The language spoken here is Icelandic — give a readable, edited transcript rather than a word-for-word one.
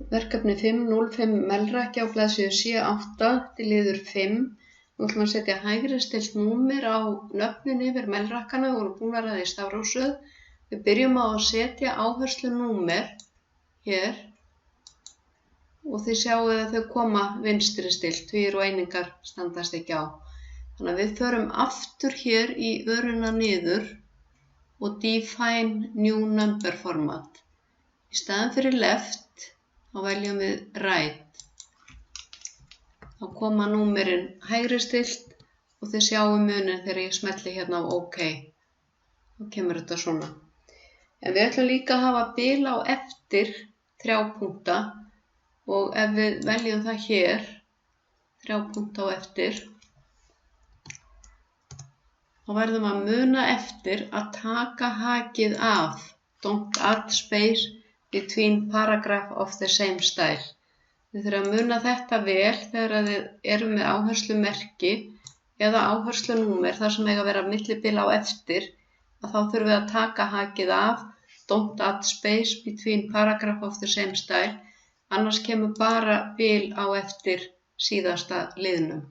Verkefni 5.05 Melrakki á blaðsíðu C8 til liður 5. Nú ætlum að setja hægri stilt númer á nöfnin yfir melrakkana, við vorum búin að ræða í stafrófsröð. Við byrjum á að setja áherslu númer hér og þið sjáum að þau koma vinstri stilt, tugir og einingar standast ekki á. Þannig að við förum aftur hér í öruna niður og define new number format. Í staðinn fyrir left þá veljum við right. Þá koma númerin hægri stilt og þið sjáum munin þegar ég smelli hérna á OK. Þá kemur þetta svona. En við ætlum líka að hafa bil á eftir 3 punkta og ef við veljum það hér, 3 punkta á eftir, þá verðum að muna eftir að taka hakið af. Don't add space between paragraph of the same style. Þið þurfum að muna þetta vel þegar þið erum með áherslumerki eða áherslunúmer þar sem eiga að vera millibil á eftir, að þá þurfum við að taka hakið af. Don't add space between paragraph of the same style, annars kemur bara bil á eftir síðasta liðnum.